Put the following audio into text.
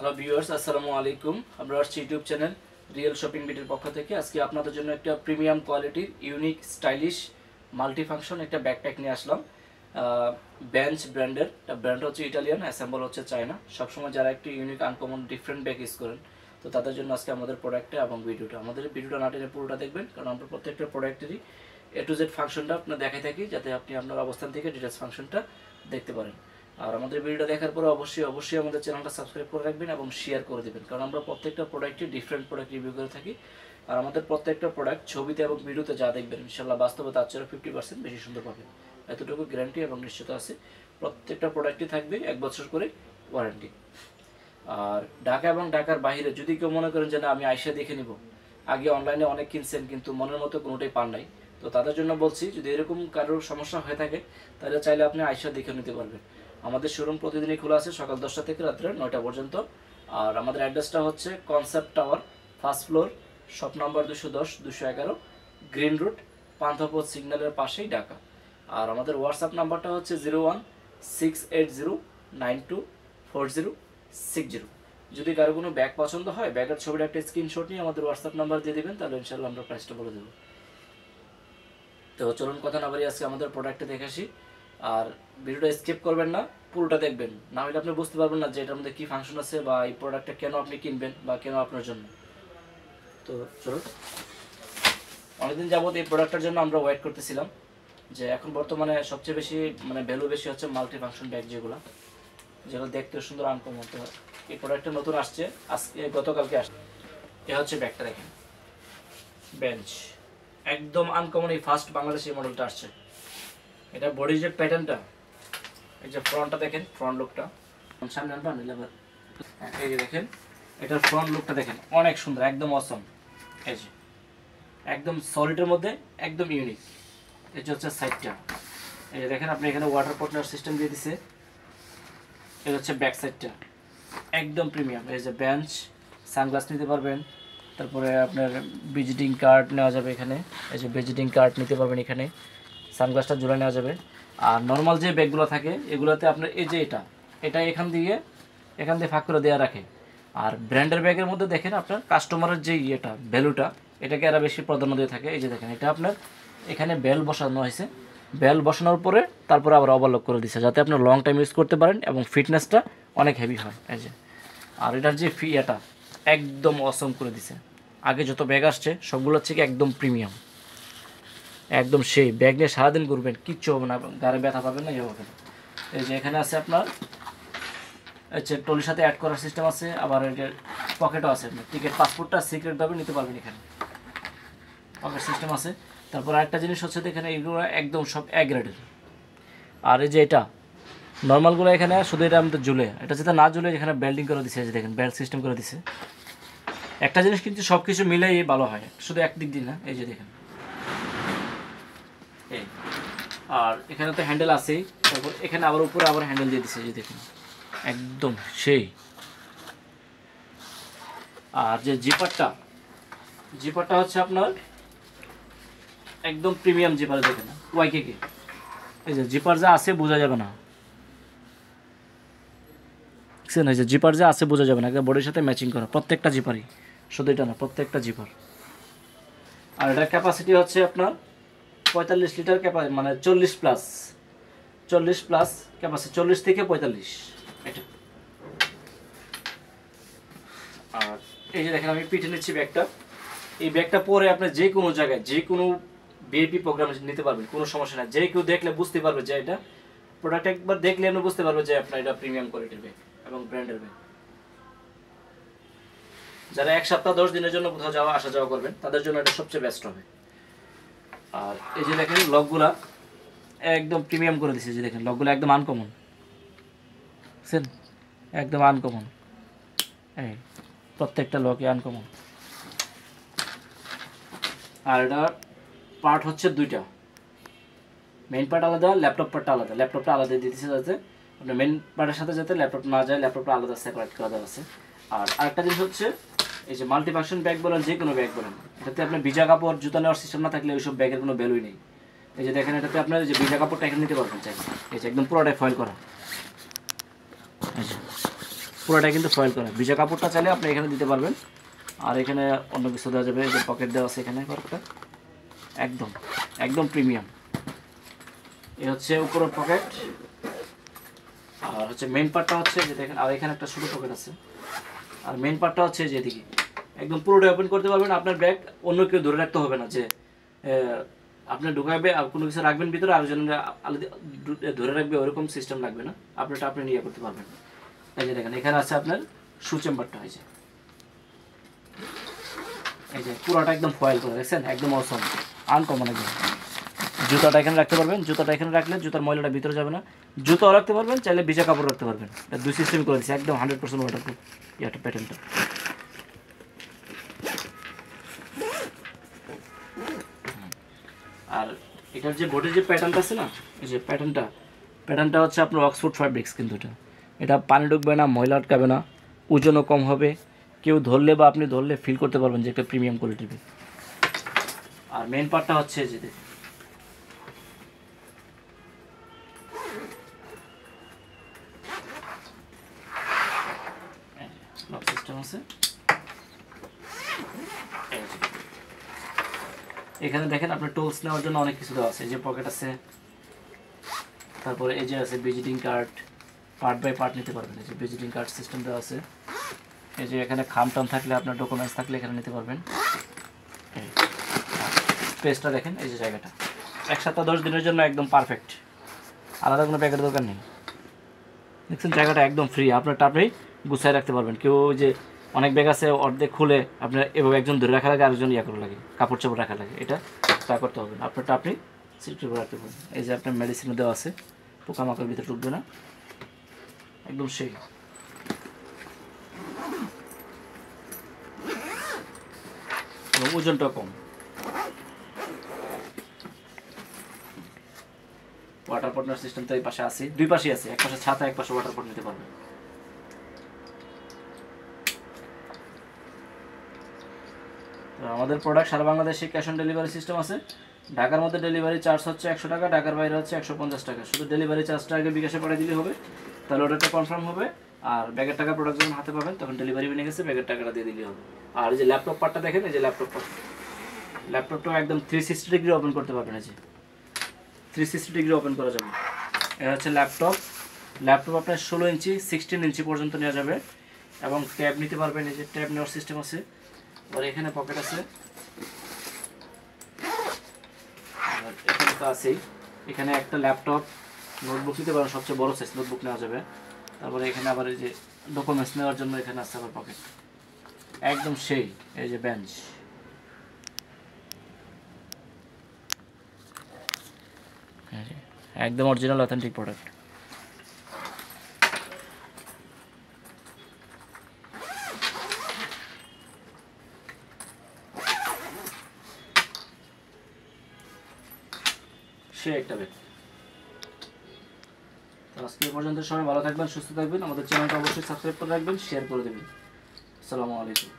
Hello viewers, আসসালামু আলাইকুম। আমরা আসছি ইউটিউব চ্যানেল রিয়েল শপিং বিটের পক্ষ থেকে। আজকে আপনাদের জন্য একটা প্রিমিয়াম কোয়ালিটির ইউনিক স্টাইলিশ মাল্টিফাংশন একটা ব্যাকপ্যাক নিয়ে আসলাম। বেঞ্চ ব্র্যান্ডের, ব্র্যান্ড হচ্ছে ইটালিয়ান, অ্যাসেম্বল হচ্ছে চায়না। সবসময় যারা একটু unique uncommon different bag use করেন, তো তাদের জন্য আজকে আমাদের প্রোডাক্টটা এবং আমাদের ভিডিওটা না টেনে পুরোটা দেখবেন, কারণ আমরা প্রত্যেকটা প্রোডাক্টেরই এ টু জেড ফাংশনটা আপনার দেখাই থাকি, যাতে আপনি আপনার অবস্থান থেকে ডিটেলস ফাংশনটা দেখতে পারেন। আর আমাদের ভিডিওটা দেখার পরে অবশ্যই আমাদের চ্যানেলটা সাবস্ক্রাইব করে রাখবেন এবং শেয়ার করে দেবেন, কারণ আমরা প্রত্যেকটা প্রোডাক্টই ডিফারেন্ট প্রোডাক্ট রিভিউ করে থাকি। আর আমাদের প্রত্যেকটা প্রোডাক্ট ছবিতে এবং ভিডিওতে যা দেখবেন, ইনশাল্লাহ বাস্তবে তার চেয়ে 50% বেশি সুন্দর পাবেন, এতটুকু গ্যারান্টি এবং নিশ্চয়তা আছে। প্রত্যেকটা প্রোডাক্টই থাকবে 1 বছর করে ওয়ারেন্টি। আর ঢাকা এবং ঢাকার বাইরে যদি কেউ মনে করেন যে না, আমি আইসা দেখে নিব, আগে অনলাইনে অনেক কিনছেন কিন্তু মনের মতো কোনোটাই পান নাই, তো তাদের জন্য বলছি, যদি এরকম কারোর সমস্যা হয়ে থাকে তাহলে চাইলে আপনি আইসা দেখে নিতে পারবেন। আমাদের শোরুম প্রতিদিনই খোলা আছে, সকাল 10টা থেকে রাত্রে 9টা পর্যন্ত। আর আমাদের অ্যাড্রেসটা হচ্ছে concept tower, first floor, shop number 210, 211, green route, Panthapath সিগন্যালের পাশেই ঢাকা। আর আমাদের হোয়াটসঅ্যাপ নাম্বারটা হচ্ছে 0168092406 যদি কারো কোনো ব্যাগ পছন্দ হয়, ব্যাগের ছবির একটা স্ক্রিনশট নিয়ে আমাদের হোয়াটসঅ্যাপ নাম্বার দিয়ে দেবেন, তাহলে ইনশাল্লাহ আমরা প্রাইসটা বলে দেবো। তো চলুন কথা না বাড়িয়ে আজকে আমাদের প্রোডাক্টটা দেখে আসি। আর ভিডিওটা স্কিপ করবেন না, পুরোটা দেখবেন, না হলে আপনি বুঝতে পারবেন না যে এটার মধ্যে কী ফাংশন আছে বা এই প্রোডাক্টটা কেন আপনি কিনবেন বা কেন আপনার জন্য। তো চলুন, অনেকদিন যাবত এই প্রোডাক্টটার জন্য আমরা ওয়েট করতেছিলাম, যে এখন বর্তমানে সবচেয়ে বেশি ভ্যালু বেশি হচ্ছে মাল্টি ফাংশন ব্যাগ, যেগুলো দেখতে সুন্দর আনকমন হতে হয়। এই প্রোডাক্টটা নতুন আসছে, আজকে গতকালকে আসছে। এ হচ্ছে ব্যাগটা, দেখেন, বেঞ্চ, একদম আনকমন, এই ফার্স্ট বাংলাদেশি মডেলটা আসছে। এটা বডির যে প্যাটার্নটা, এই যে ফ্রন্টটা দেখেন, ফ্রন্ট লুকটা সামনে আনবা নিলে, এই যে দেখেন এটার ফ্রন্ট লুকটা দেখেন, অনেক সুন্দর, একদম অসম। এই যে একদম সলিডের মধ্যে একদম ইউনিক। এই যে হচ্ছে সাইডটা, এই যে দেখেন আপনি এখানে ওয়াটার পটনার সিস্টেম দিয়ে দিছে। এই হচ্ছে ব্যাক সাইডটা, একদম প্রিমিয়াম। এই যে বেঞ্চ, সানগ্লাস নিতে পারবেন, তারপরে আপনার ভিজিটিং কার্ড নেওয়া যাবে এখানে। এই যে ভিজিটিং কার্ড নিতে পারবেন এখানে, সানগ্লাসটা জোড়া নেওয়া যাবে। আর নর্মাল যে ব্যাগগুলো থাকে এগুলোতে আপনার এই যে এটা এখান দিয়ে ফাঁক করে দেওয়া রাখে। আর ব্র্যান্ডের ব্যাগের মধ্যে দেখেন আপনার কাস্টমারের যে ভ্যালুটা, এটাকে এরা বেশি প্রাধান্য দিয়ে থাকে। এই যে দেখেন, এটা আপনার এখানে বেল বসানো হয়েছে, বেল বসানোর পরে তারপরে আবার ওভারলক করে দিচ্ছে, যাতে আপনার লং টাইম ইউজ করতে পারেন এবং ফিটনেসটা অনেক হেভি হয়। এই যে, আর এটার যে এটা একদম অসম করে দিছে। আগে যত ব্যাগ আসছে সবগুলোর থেকে একদম প্রিমিয়াম, একদম সেই ব্যাগ নিয়ে সারাদিন ঘুরবেন, কিচ্ছু হবে না, গাড়ি ব্যথা পাবেন না, ইয়ে হবে না। এই যে এখানে আছে আপনার হচ্ছে ট্রলির সাথে অ্যাড করার সিস্টেম আছে, আবার এই যে পকেটও আছে, আপনার টিকিট পাসপোর্টটা সিক্রেটভাবে নিতে পারবেন, এখানে পকেট সিস্টেম আছে। তারপর আরেকটা জিনিস হচ্ছে এখানে এগুলো একদম সব এক গ্রেডের। আর এই যে এটা নর্মালগুলো এখানে শুধু এটা আমাদের ঝুলে, এটা যেটা না ঝুলে এখানে বেল্ডিং করে দিচ্ছে, এই যে দেখেন বেল্ট সিস্টেম করে দিচ্ছে। একটা জিনিস কিন্তু সব কিছু মিলেই ভালো হয়, শুধু একদিক দিয়ে না। এই যে দেখেন, আর এখানে তো হ্যান্ডেল আছেই, তারপর এখানে আবার উপরে আবার হ্যান্ডেল দিয়ে দিচ্ছে, যে দেখুন একদম সেই। আর যে জিপারটা হচ্ছে আপনার একদম প্রিমিয়াম জিপার, দেখেন ওয়াইকে, এই যে জিপার যা আছে বোঝা যাবে না, বুঝছেন? এই যে জিপার যা আছে বোঝা যাবে না, একদম বডির সাথে ম্যাচিং করা প্রত্যেকটা জিপারই, শুধু এটা না, প্রত্যেকটা জিপার। আর এটার ক্যাপাসিটি হচ্ছে আপনার 45 লিটার ক্যাপাসিটি, 40 প্লাস ক্যাপাসিটি, 40 থেকে 45 এটা। আর এই যে দেখেন আমি পিঠে নিচ্ছি ব্যাগটা, এই ব্যাগটা পরে আপনি যে কোনো জায়গায় যে কোনো ভিআইপি প্রোগ্রামে নিতে পারবেন, কোনো সমস্যা নাই। যে কেউ দেখলে বুঝতে পারবে যে এটা প্রোডাক্ট, একবার দেখলে আপনি বুঝতে পারবে যে আপনার এটা প্রিমিয়াম কোয়ালিটির ব্যাগ এবং ব্র্যান্ডের ব্যাগ। যারা 1 সপ্তাহ 10 দিনের জন্য কোথাও আসা যাওয়া করবেন, তাদের জন্য এটা সবচেয়ে বেস্ট হবে। আর এই যে দেখেন লকগুলা একদম প্রিমিয়াম করে দিচ্ছে, যে দেখেন লকগুলো একদম আনকমন, বুঝছেন? একদম আনকমন, এই প্রত্যেকটা লকই আনকমন। আর এটার পার্ট হচ্ছে দুইটা, মেইন পার্ট আলাদা, ল্যাপটপ পার্টটা আলাদা। ল্যাপটপটা আলাদা দিয়ে দিচ্ছে, যাতে আপনার মেইন পার্টের সাথে যাতে ল্যাপটপ না যায়, ল্যাপটপটা আলাদা সেপারেট করা দেওয়া আছে। আর আরেকটা জিনিস হচ্ছে, এই যে মাল্টিফাংশন ব্যাগ বলেন, যে কোনো ব্যাগ বলেন, এটাতে আপনার ভিজা কাপড় জুতা নেওয়ার সিস্টেম না থাকলে ওইসব ব্যাগের কোনো ভ্যালুই নেই। এই যে দেখেন, এটাতে আপনার যে ভিজা কাপড়টা এখানে নিতে পারবেন চাই, এই যে একদম পুরোটাই ফয়েল করা। এই যে পুরোটা কিন্তু ফয়েল করা। ভিজা কাপড়টা চাইলে আপনি এখানে দিতে পারবেন, আর এখানে অন্য কিছু দেওয়া যাবে, যে পকেট দেওয়া আছে এখানে কয়েকটা, একদম একদম প্রিমিয়াম। এই হচ্ছে উপরের পকেট, আর হচ্ছে মেইন পার্টটা হচ্ছে যে দেখেন, আর এখানে একটা ছোটো পকেট আছে, আর মেইন পার্টটা হচ্ছে যেদিকে একদম পুরোটা ওপেন করতে পারবেন। আপনার ব্যাগ অন্য কেউ ধরে রাখতে হবে না, যে আপনি ঢুকাবে আর কোনো কিছু রাখবেন ভিতরে, আরেকজন ধরে রাখবে, ওরকম সিস্টেম লাগবে না, আপনারটা আপনি নিয়ে করতে পারবেন। এই যে দেখেন এখানে আছে আপনার শু চেম্বারটা, হয়েছে এই যে পুরোটা একদম ফয়েল করে, দেখছেন একদম অসম আনকমন একদম। জুতাটা এখানে রাখতে পারবেন, জুতাটা এখানে রাখলে জুতার ময়লাটা ভিতরে যাবে না। জুতাও রাখতে পারবেন, চাইলে ভিজা কাপড় রাখতে পারবেন। দুই সিস্টেম করে দিচ্ছি, একদম 100% ওয়াটারপ্রুফ একটা প্যাটার্নটা। আর এটার যে বোর্ডের যে প্যাটার্নটা আছে না, এই যে প্যাটার্নটা হচ্ছে আপনার অক্সফোর্ড ফ্যাব্রিক্স, কিন্তু এটা পানি ঢুকবে না, ময়লা আটকাবে না, ওজনও কম হবে, কেউ ধরলে বা আপনি ধরলে ফিল করতে পারবেন যে একটা প্রিমিয়াম কোয়ালিটির। আর মেইন পার্টটা হচ্ছে যে লক সিস্টেম আছে। এখানে দেখেন আপনার টুলস নেওয়ার জন্য অনেক কিছু দেওয়া আছে, যে পকেট আছে, তারপরে এই যে আছে visiting card, part by part নিতে পারবেন। এই যে ভিজিটিং কার্ড সিস্টেম দেওয়া আছে। এই যে এখানে খামটাম থাকলে, আপনার ডকুমেন্টস থাকলে এখানে নিতে পারবেন। স্পেসটা দেখেন, এই যে জায়গাটা 1 সপ্তাহ 10 দিনের জন্য একদম পারফেক্ট, আলাদা কোনো প্যাকেটের দরকার নেই। দেখছেন জায়গাটা একদম ফ্রি, আপনারটা আপনি গুছায় রাখতে পারবেন। কেউ যে অনেক ব্যাগ আছে অর্ধেক খুলে আপনার এভাবে একজন ধরে রাখা লাগে, আরেকজন ইয়া করা লাগে, কাপড় চাপড় রাখা লাগে, এটা তা করতে হবে না। আপনারটা আপনি সিক্রেট করে রাখতে পারবেন। এই যে আপনার মেডিসিনও দেওয়া আছে, পোকামাকড় ভিতরে ঢুকবে না, একদম সেই। এবং ওজনটা কম। ওয়াটার পটনার সিস্টেম তো এই পাশে আছে, দুই পাশে আছে, এক পাশে ছাতা, এক পাশে ওয়াটার পট নিতে পারবেন। তো আমাদের প্রোডাক্ট সারা বাংলাদেশে ক্যাশ অন ডেলিভারি সিস্টেম আছে। ঢাকার মধ্যে ডেলিভারি চার্জ হচ্ছে 100 টাকা, ঢাকার বাইরে হচ্ছে 150 টাকা। শুধু ডেলিভারি চার্জটা আগে বিকাশে পাঠিয়ে দিলে হবে, তাহলে অর্ডারটা কনফার্ম হবে। আর ব্যাগের টাকা প্রোডাক্ট যখন হাতে পাবেন তখন ডেলিভারি নিয়ে গেছে, ব্যাগের টাকাটা দিয়ে দিলে হবে। আর এই যে ল্যাপটপ পার্টটা দেখেন, এই যে ল্যাপটপটাও একদম 360 ডিগ্রি ওপেন করতে পারবেন। এই যে 360 ডিগ্রি ওপেন করা যাবে। এটা হচ্ছে ল্যাপটপ আপনার 16 ইঞ্চি 16 ইঞ্চি পর্যন্ত নেওয়া যাবে, এবং ট্যাব নিতে পারবেন। এই যে ট্যাব নেওয়ার সিস্টেম আছে, আর এখানে পকেট আছে, আর এখানে তো আছেই। এখানে একটা ল্যাপটপ, নোটবুক নিতে পারেন, সবচেয়ে বড় সাইজ নোটবুক নেওয়া যাবে। তারপরে এখানে আবার এই যে ডকুমেন্টস নেওয়ার জন্য এখানে আছে আবার পকেট, একদম সেই। এই যে বেঞ্চ, একদম অরিজিনাল অথেন্টিক প্রোডাক্ট। সে একটা ব্যাগ। তো আজকে পর্যন্ত সবাই ভালো থাকবেন, সুস্থ থাকবেন। আমাদের চ্যানেলটা অবশ্যই সাবস্ক্রাইব করে রাখবেন, শেয়ার করে দেবেন। আসসালামু আলাইকুম।